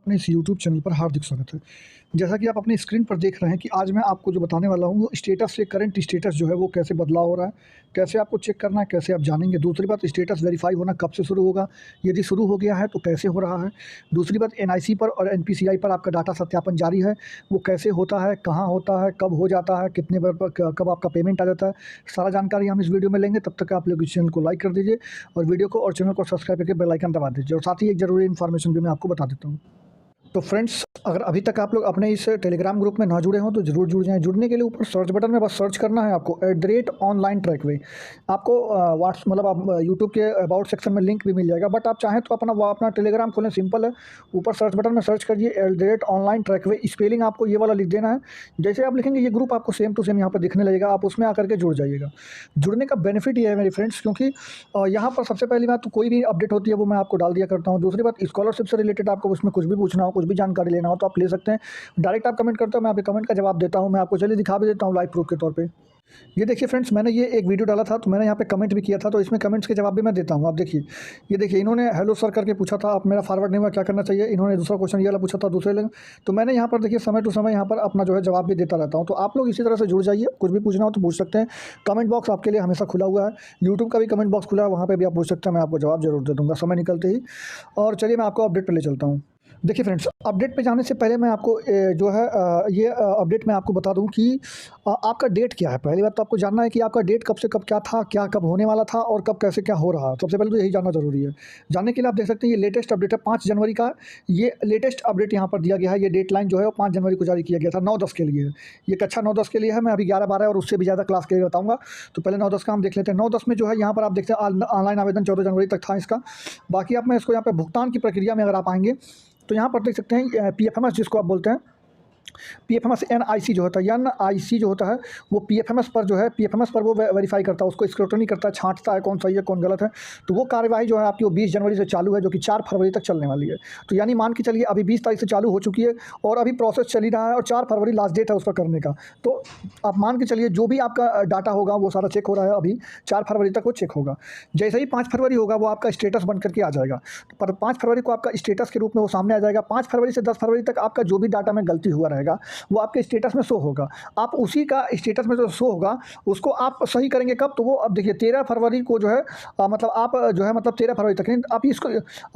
अपने इस YouTube channel पर हार्दिक स्वागत है। जैसा कि आप अपनी स्क्रीन पर देख रहे हैं कि आज मैं आपको जो बताने वाला हूँ वो स्टेटस से करंट स्टेटस जो है वो कैसे बदलाव हो रहा है, कैसे आपको चेक करना है, कैसे आप जानेंगे। दूसरी बात स्टेटस वेरीफ़ाई होना कब से शुरू होगा, यदि शुरू हो गया है तो कैसे हो रहा है। दूसरी बात एनआईसी पर और एनपीसीआई पर आपका डाटा सत्यापन जारी है, वो कैसे होता है, कहाँ होता है, कब हो जाता है, कितने बार क कब आपका पेमेंट आ जाता है। सारा जानकारी हम इस वीडियो में लेंगे। तब तक आप लोग इस चैनल को लाइक कर दीजिए और वीडियो को और चैनल को सब्सक्राइब करके बेल आइकन दबा दीजिए और साथ ही एक ज़रूरी इन्फॉर्मेशन भी मैं आपको बता देता हूँ। तो फ्रेंड्स, अगर अभी तक आप लोग अपने इस टेलीग्राम ग्रुप में ना जुड़े हों तो ज़रूर जुड़ जाएँ। जुड़ने के लिए ऊपर सर्च बटन में बस सर्च करना है आपको @ऑनलाइन ट्रैकवे। आपको मतलब आप यूट्यूब के अबाउट सेक्शन में लिंक भी मिल जाएगा, बट आप चाहें तो अपना टेलीग्राम खोलें, सिंपल है। ऊपर सर्च बटन में सर्च करिए @ऑनलाइन ट्रैकवे। स्पेलिंग आपको ये वाला लिख देना है। जैसे आप लिखेंगे ये ग्रुप आपको सेम टू सेम यहाँ पर दिखने लगेगा, आप उसमें आकर के जुड़ जाइएगा। जुड़ने का बेनिफिट ये है मेरे फ्रेंड्स, क्योंकि यहाँ पर सबसे पहली बात तो कोई भी अपडेट होती है वो मैं आपको डाल दिया करता हूँ। दूसरी बात स्कॉलरशिप से रिलेटेड आपको उसमें कुछ भी पूछना हो, कुछ भी जानकारी लेना हो तो आप ले सकते हैं। डायरेक्ट आप कमेंट करते हो, मैं आपके कमेंट का जवाब देता हूँ। मैं आपको चलिए दिखा भी देता हूँ लाइव प्रूफ के तौर पे। ये देखिए फ्रेंड्स, मैंने ये एक वीडियो डाला था तो मैंने यहाँ पे कमेंट भी किया था, तो इसमें कमेंट्स के जवाब भी मैं देता हूँ। आप देखिए, ये देखिए इन्होंने हेलो सर करके पूछा था, आप मेरा फॉरवर्ड नहीं हुआ, क्या करना चाहिए। इन्होंने दूसरा क्वेश्चन ये वाला पूछा था दूसरे लोग, तो मैंने यहाँ पर देखिए समय टू समय यहाँ पर अपना जो है जवाब भी देता रहता हूँ। तो आप लोग इसी तरह से जुड़ जाइए, कुछ भी पूछना हो तो पूछ सकते हैं। कमेंट बॉक्स आपके लिए हमेशा खुला हुआ है, यूट्यूब का भी कमेंट बॉक्स खुला है, वहाँ पर भी आप पूछ सकते हैं, मैं आपको जवाब जरूर दे दूँगा समय निकलते ही। और चलिए मैं आपको अपडेट पर ले चलता हूँ। देखिए फ्रेंड्स, अपडेट पे जाने से पहले मैं आपको जो है ये अपडेट मैं आपको बता दूं कि आपका डेट क्या है। पहली बात तो आपको जानना है कि आपका डेट कब से कब क्या था, क्या कब होने वाला था और कब कैसे क्या हो रहा है। सबसे पहले तो यही जानना ज़रूरी है। जानने के लिए आप देख सकते हैं ये लेटेस्ट अपडेट है 5 जनवरी का। ये लेटेस्ट अपडेट यहाँ पर दिया गया है। ये डेडलाइन जो है वो 5 जनवरी को जारी किया गया था, 9-10 के लिए है। ये कक्षा 9-10 के लिए है। मैं अभी 11-12 और उससे भी ज़्यादा क्लास के लिए बताऊँगा। तो पहले 9-10 का हम देख लेते हैं। 9-10 में जो है यहाँ पर आप देखते हैं ऑनलाइन आवेदन 14 जनवरी तक था इसका। बाकी आप मैं इसको यहाँ पर भुगतान की प्रक्रिया में अगर आप आएँगे तो यहाँ पर देख सकते हैं पीएफएमएस जिसको आप बोलते हैं, पीएफएमएस एनआईसी जो होता है, एनआईसी जो होता है वो पीएफएमएस पर जो है, पीएफएमएस पर वो वेरीफाई करता है, उसको स्क्रूटनी करता है, छांटता है कौन सही है कौन गलत है। तो वो कार्यवाही जो है आपकी वो 20 जनवरी से चालू है, जो कि 4 फरवरी तक चलने वाली है। तो यानी मान के चलिए अभी 20 तारीख से चालू हो चुकी है और अभी प्रोसेस चल ही रहा है और 4 फरवरी लास्ट डेट है उसका करने का। तो आप मान के चलिए जो भी आपका डाटा होगा वो सारा चेक हो रहा है, अभी 4 फरवरी तक वो चेक होगा। जैसे ही 5 फरवरी होगा वो आपका स्टेटस बन करके आ जाएगा। पर 5 फरवरी को आपका स्टेटस के रूप में वो सामने आ जाएगा। 5 फरवरी से 10 फरवरी तक आपका जो भी डाटा में गलती हुआ रहेगा वो आपके स्टेटस में शो होगा। आप उसी का स्टेटस में जो शो होगा उसको आप सही करेंगे कब, तो वो अब देखिए 13 फरवरी को जो है मतलब आप जो है मतलब 13 फरवरी तक नहीं, आप इसको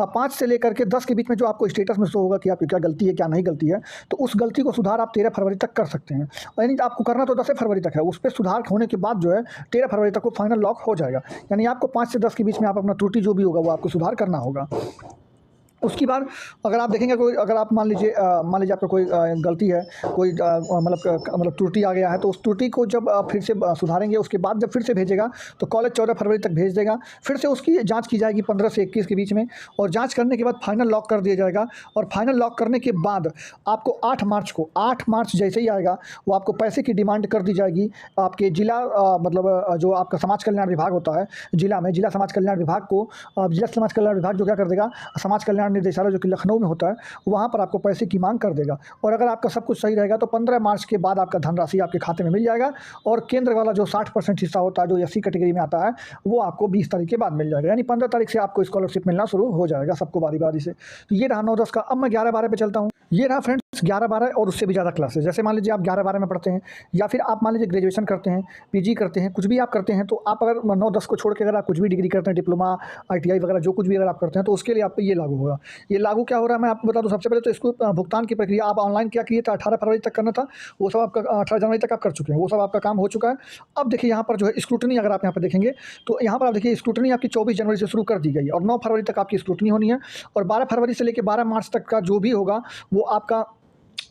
5 से लेकर के 10 के बीच में जो आपको स्टेटस में शो होगा कि आपकी क्या गलती है क्या नहीं गलती है, तो उस गलती को सुधार आप 13 फरवरी तक कर सकते हैं। यानी आपको करना तो 10 फरवरी तक है, उस पर सुधार होने के बाद जो है 13 फरवरी तक वो फाइनल लॉक हो जाएगा। यानी आपको 5 से 10 के बीच में आप अपना त्रुटि जो भी होगा वो आपको सुधार करना होगा। उसके बाद अगर आप देखेंगे कोई, अगर आप मान लीजिए आपका कोई गलती है, कोई मतलब त्रुटि आ गया है, तो उस त्रुटि को जब फिर से सुधारेंगे, उसके बाद जब फिर से भेजेगा तो कॉलेज 14 फरवरी तक भेज देगा। फिर से उसकी जांच की जाएगी 15 से 21 के बीच में, और जांच करने के बाद फाइनल लॉक कर दिया जाएगा। और फाइनल लॉक करने के बाद आपको 8 मार्च जैसे ही आएगा वो आपको पैसे की डिमांड कर दी जाएगी। आपके जिला मतलब जो आपका समाज कल्याण विभाग होता है जिला में, जिला समाज कल्याण विभाग को जिला समाज कल्याण विभाग जो क्या कर देगा, समाज कल्याण निर्देशालय जो कि लखनऊ में होता है, वहाँ पर आपको पैसे की मांग कर देगा। और अगर आपका सब कुछ सही रहेगा तो 15 मार्च के बाद आपका धनराशि आपके खाते में मिल जाएगा। और केंद्र वाला जो 60% हिस्सा होता है जो एससी कैटेगरी में आता है वो आपको 20 तारीख के बाद मिल जाएगा। यानी 15 तारीख से आपको स्कॉलरशिप मिलना शुरू हो जाएगा सबको बारी बारी से। तो ये रहा 9-10 का। अब मैं 11-12 पे चलता हूँ। ये रहा फ्रेंड्स 11-12 और उससे भी ज़्यादा क्लासेस। जैसे मान लीजिए आप 11-12 में पढ़ते हैं, या फिर आप मान लीजिए ग्रेजुएशन करते हैं, पीजी करते हैं, कुछ भी आप करते हैं, तो आप अगर 9-10 को छोड़ के अगर आप कुछ भी डिग्री करते हैं, डिप्लोमा, आईटीआई वगैरह जो कुछ भी अगर आप करते हैं, तो उसके लिए आप पे ये लागू होगा। ये लागू क्या हो रहा है मैं आपको बता दूं। सबसे पहले तो इसको भुगतान की प्रक्रिया आप ऑनलाइन क्या किए थे, 18 फरवरी तक करना था, वो सब आपका 18 जनवरी तक आप कर चुके हैं, वो सब आपका काम हो चुका है। अब देखिए यहाँ पर जो है स्क्रूटनी, अगर आप यहाँ पर देखेंगे तो यहाँ पर आप देखिए स्क्रूटनी आपकी 24 जनवरी से शुरू कर दी गई और 9 फरवरी तक आपकी स्क्रूटनी होनी है। और 12 फरवरी से लेकर 12 मार्च तक का जो भी होगा वो आपका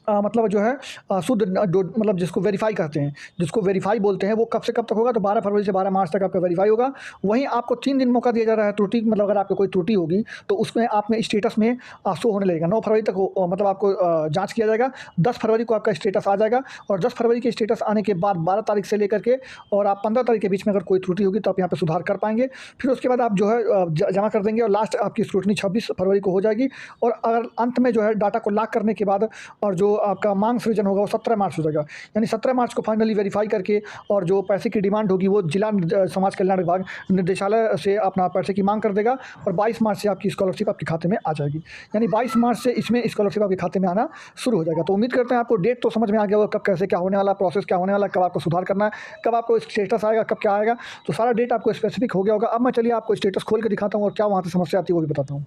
मतलब जो है शुद्ध मतलब जिसको वेरीफाई कहते हैं, जिसको वेरीफाई बोलते हैं, वो कब से कब तक होगा, तो 12 फरवरी से 12 मार्च तक आपका वेरीफाई होगा। वहीं आपको 3 दिन मौका दिया जा रहा है त्रुटि, मतलब अगर आपको कोई त्रुटि होगी तो उसमें आप में स्टेटस में शो होने लगेगा। 9 फरवरी तक मतलब आपको जांच किया जाएगा। 10 फरवरी को आपका स्टेटस आ जाएगा और 10 फरवरी के स्टेटस आने के बाद 12 तारीख से लेकर के और आप 15 तारीख के बीच में अगर कोई त्रुटि होगी तो आप यहाँ पर सुधार कर पाएंगे। फिर उसके बाद आप जो है जमा कर देंगे और लास्ट आपकी स्क्रूटनी 26 फरवरी को हो जाएगी। और अगर अंत में जो है डाटा को लॉक करने के बाद और जो आपका मांग सृजन होगा वो 17 मार्च हो जाएगा। यानी 17 मार्च को फाइनली वेरीफाई करके और जो पैसे की डिमांड होगी वो जिला समाज कल्याण विभाग निर्देशालय से अपना पैसे की मांग कर देगा और 22 मार्च से आपकी स्कॉलरशिप आपके खाते में आ जाएगी। यानी 22 मार्च से इसमें स्कॉलरशिप आपके खाते में आना शुरू हो जाएगा। तो उम्मीद करते हैं आपको डेट तो समझ में आ गया होगा, कब कैसे क्या होने वाला, प्रोसेस क्या होने वाला, कब आपको सुधार करना है, कब आपको स्टेटस आएगा, कब क्या आएगा, तो सारा डेट आपको स्पेसिफिक हो गया होगा। अब मैं चलिए आपको स्टेटस खोल के दिखाता हूँ और क्या वहाँ से समस्या आती है वो भी बताता हूँ।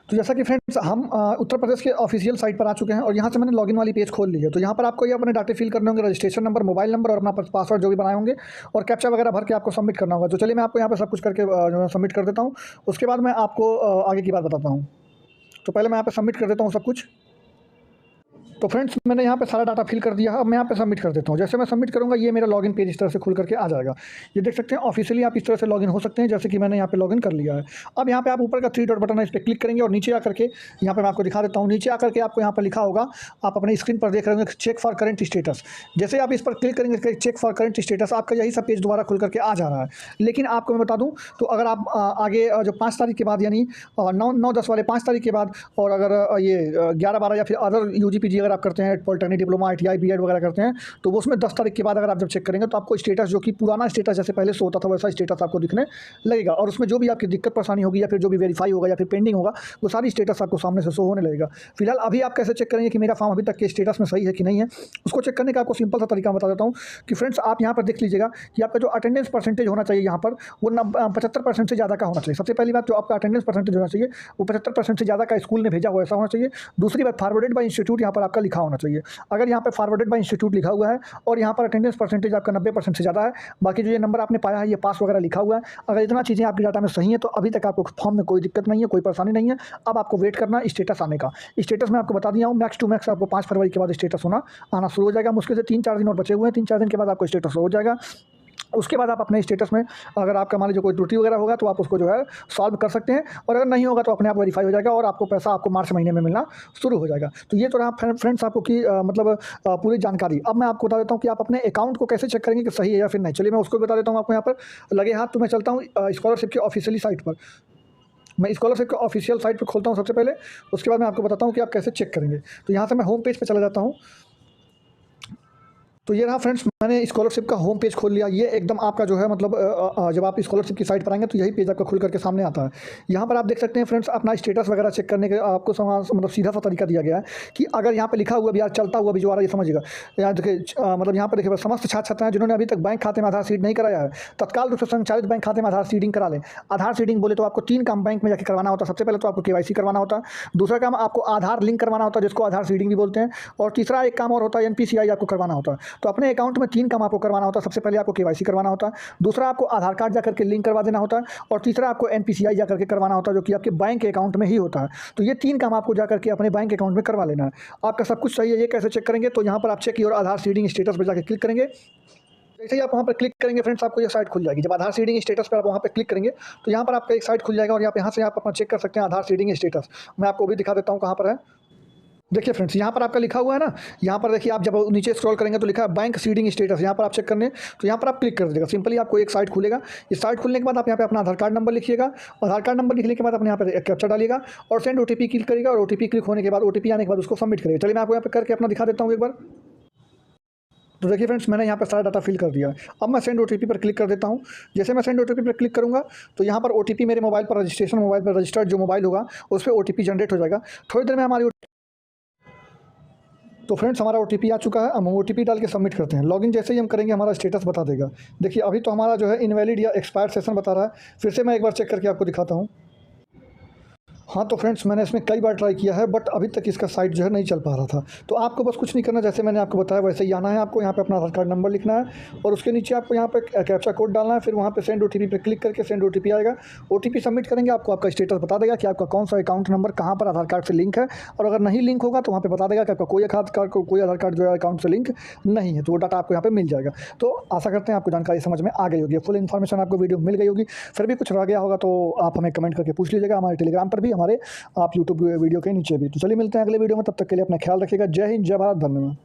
तो जैसा कि फ्रेंड्स हम उत्तर प्रदेश के ऑफिशियल साइट पर आ चुके हैं और यहाँ से मैंने लॉगिन वाली पेज खोल ली है। तो यहाँ पर आपको ये अपने डाटे फिल करने होंगे, रजिस्ट्रेशन नंबर, मोबाइल नंबर और अपना पासवर्ड जो भी बनाए होंगे और कैप्चा वगैरह भर के आपको सबमिट करना होगा। तो चलिए मैं आपको यहाँ पर सब कुछ करके सबमिट कर देता हूँ। उसके बाद मैं आपको आगे की बात बताता हूँ। तो पहले मैं यहाँ पर सबमिट कर देता हूँ सब कुछ। तो फ्रेंड्स मैंने यहाँ पे सारा डाटा फिल कर दिया है। अब मैं यहाँ पे सबमिट कर देता हूँ। जैसे मैं सबमिट करूँगा ये मेरा लॉगिन पेज इस तरह से खुल करके आ जाएगा। ये देख सकते हैं ऑफिशियली आप इस तरह से लॉगिन हो सकते हैं, जैसे कि मैंने यहाँ पे लॉगिन कर लिया है। अब यहाँ पे आप ऊपर का 3 डॉट बटन है, इस पर क्लिक करेंगे और नीचे आकर के यहाँ पे मैं आपको दिखा देता हूँ। नीचे आकर के आपको यहाँ पर लिखा होगा, आप अपने स्क्रीन पर देख रहे होंगे चेक फॉर करंट स्टेटस। जैसे आप इस पर क्लिक करेंगे चेक फॉर करंट स्टेटस, आपका यही सब पेज दोबारा खुल करके आ जा रहा है। लेकिन आपको मैं बता दूँ तो अगर आप आगे जो 5 तारीख के बाद यानी 9-10 वाले 5 तारीख के बाद और अगर ये 11-12 या फिर अदर UG-PG अगर आप करते हैं, पॉलिटेक्निक डिप्लोमा, ITI, B.Ed वगैरह करते हैं, तो वो उसमें 10 तारीख के बाद अगर आप जब चेक करेंगे तो आपको स्टेटस जो कि पुराना स्टेटस जैसे पहले से होता था वैसा स्टेटस आपको दिखने लगेगा और उसमें जो भी आपकी दिक्कत परेशानी होगी या फिर जो भी वेरीफाई होगा या फिर पेंडिंग होगा वो सारी स्टेटस आपको सामने से शो होने लगेगा। फिलहाल अभी आप कैसे चेक करेंगे कि मेरा फॉर्म अभी तक के स्टेटस में सही है कि नहीं है, उसको चेक करने का आपको सिंपल सा तरीका बता देता हूँ कि फ्रेंड्स आप यहाँ पर देख लीजिएगा कि आपका जो अटेंडेंस परसेंटेज होना चाहिए यहाँ पर वो 75% से ज़्यादा का होना चाहिए। सबसे पहली बात जो आपका अटेंडेंस परसेंटेज होना चाहिए वो 75% से ज़्यादा का स्कूल ने भेजा हुआ ऐसा होना चाहिए। दूसरी बात फॉरवर्डेड बाय इंस्टीट्यूट यहाँ पर आपका लिखा होना चाहिए। अगर यहाँ पर फॉरवर्डेड बाय इंस्टीट्यूट लिखा हुआ है और यहाँ पर अटेंडेंस परसेंटेज आपका 90% से ज़्यादा है, बाकी जो ये नंबर आपने पाया है ये पास वगैरह लिखा हुआ है, अगर इतना चीज़ें आपके डाटा में सही है तो अभी तक आपको फॉर्म में कोई दिक्कत नहीं है, कोई परेशानी नहीं है। अब आपको वेट करना स्टेटस आने का। स्टेटस मैं आपको बता दिया हूँ, मैक्स टू मैक्स आपको 5 फरवरी के बाद स्टेटस आना शुरू हो जाएगा। मुश्किल से 3-4 दिन और बचे हुए हैं, 3-4 दिन के बाद आपको स्टेटस हो जाएगा। उसके बाद आप अपने स्टेटस में अगर आपका मान लीजिए कोई त्रुटि वगैरह होगा तो आप उसको जो है सॉल्व कर सकते हैं और अगर नहीं होगा तो अपने आप वेरीफाई हो जाएगा और आपको पैसा आपको मार्च महीने में मिलना शुरू हो जाएगा। तो ये तो रहा फ्रेंड्स आपको की मतलब पूरी जानकारी। अब मैं आपको बता देता हूँ कि आप अपने अकाउंट को कैसे चेक करेंगे कि सही है या फिर नहीं। चलिए मैं उसको बता देता हूँ आपको। यहाँ पर लगे हाथ तो मैं चलता हूँ स्कॉलरशिप की ऑफिशियली साइट पर। मैं स्कॉलरशिप के ऑफिशियल साइट पर खोलता हूँ सबसे पहले, उसके बाद मैं आपको बताता हूँ कि आप कैसे चेक करेंगे। तो यहाँ से मैं होम पेज पर चला जाता हूँ। तो ये रहा फ्रेंड्स, मैंने स्कॉलरशिप का होम पेज खोल लिया। ये एकदम आपका जो है मतलब जब आप स्कॉलरशिप की साइट पर आएंगे तो यही पेज आपका खुल करके सामने आता है। यहाँ पर आप देख सकते हैं फ्रेंड्स अपना स्टेटस वगैरह चेक करने के आपको मतलब सीधा सा तरीका दिया गया है कि अगर यहाँ पे लिखा हुआ भी यार चलता हुआ भी जो आ रहा है ये समझिएगा। यहाँ देखिए मतलब यहाँ पर देखिए समस्त छात्र छात्राएं जिन्होंने अभी तक बैंक खाते में आधार सीड नहीं कराया है तत्काल रूप से संचालित बैंक खाते में आधार सीडिंग करा लें। आधार सीडिंग बोले तो आपको 3 काम बैंक में जाकर करवाना होता है। सबसे पहले तो आपको KYC करवाना होता है, दूसरा काम आपको आधार लिंक करवाना होता है जिसको आधार सीडिंग भी बोलते हैं, और तीसरा एक काम और होता है NPCI आपको करवाना होता है। तो अपने अकाउंट में 3 काम आपको करवाना होता है। सबसे पहले आपको KYC करवाना होता है, दूसरा आपको आधार कार्ड जाकर के लिंक करवा देना होता है और तीसरा आपको NPCI जाकर के करवाना होता है जो कि आपके बैंक अकाउंट में ही होता है। तो ये 3 काम आपको जाकर के अपने बैंक अकाउंट में करवा लेना है। आपका सब कुछ सही है। ये कैसे चेक करेंगे तो यहाँ पर आप check your Aadhaar seeding status पर जाकर क्लिक करेंगे। जैसे ही आप वहाँ पर क्लिक करेंगे फ्रेंड्स आपको ये साइट खुल जाएगी। जब आधार सीडिंग स्टेटस पर आप वहाँ पर क्लिक करेंगे तो यहाँ पर आपका एक साइट खुल जाएगा और यहाँ से आप अपना चेक कर सकते हैं आधार सीडिंग स्टेटस। मैं आपको भी दिखा देता हूँ कहाँ पर है। देखिए फ्रेंड्स यहाँ पर आपका लिखा हुआ है ना, यहाँ पर देखिए आप जब नीचे स्क्रॉल करेंगे तो लिखा है बैंक सीडिंग स्टेटस। यहाँ पर आप चेक करने तो यहाँ पर आप क्लिक कर दीजिएगा। सिंपली आपको एक साइट खुलेगा। इस साइट खुलने के बाद आप यहाँ पे अपना आधार कार्ड नंबर लिखिएगा। आधार कार्ड नंबर लिखने के बाद अपने यहाँ पर कैप्चा डालिएगा और सेंड OTP क्लिक करेगा और OTP क्लिक होने के बाद OTP आने के बाद उसको सबमिट करेगा। चलिए मैं आपको यहाँ पर करके अपना दिखा देता हूँ एक बार। तो देखिए फ्रेंड्स मैंने यहाँ पर सारा डाटा फिल कर दिया है। अब मैं सेंड OTP पर क्लिक कर देता हूँ। जैसे मैं सेंड OTP पर क्लिक करूँगा तो यहाँ पर OTP मेरे मोबाइल पर रजिस्ट्रेशन मोबाइल पर रजिस्टर्ड जो मोबाइल होगा उस पर OTP जनरेट हो जाएगा। थोड़ी देर में हमारी तो फ्रेंड्स हमारा OTP आ चुका है। हम OTP डाल के सबमिट करते हैं। लॉगिन जैसे ही हम करेंगे हमारा स्टेटस बता देगा। देखिए अभी तो हमारा जो है इनवैलिड या एक्सपायर्ड सेशन बता रहा है। फिर से मैं एक बार चेक करके आपको दिखाता हूँ। हाँ तो फ्रेंड्स मैंने इसमें कई बार ट्राई किया है बट अभी तक इसका साइट जो है नहीं चल पा रहा था। तो आपको बस कुछ नहीं करना, जैसे मैंने आपको बताया वैसे ही आना है। आपको यहाँ पे अपना आधार कार्ड नंबर लिखना है और उसके नीचे आपको यहाँ पे कैप्चा कोड डालना है। फिर वहाँ पे सेंड OTP पे क्लिक करके सेंड OTP आएगा। OTP सबमिट करेंगे आपको आपका स्टेटस बता देगा कि आपका कौन सा अकाउंट नंबर कहाँ पर आधार कार्ड से लिंक है, और अगर नहीं लिंक होगा तो वहाँ पर बता देगा कि आपका कोई आधार कार्ड जो है अकाउंट से लिंक नहीं है। तो वो डाटा आपको यहाँ पर मिल जाएगा। तो आशा करते हैं आपको जानकारी समझ में आ गई होगी, फुल इन्फॉर्मेशन आपको वीडियो मिल गई होगी। फिर भी कुछ रह गया होगा तो आप हमें कमेंट करके पूछ लीजिएगा, हमारे टेलीग्राम पर भी, हमारे आप यूट्यूब वीडियो के नीचे भी। तो चलिए मिलते हैं अगले वीडियो में, तब तक के लिए अपना ख्याल रखिएगा। जय हिंद, जय भारत, धन्यवाद।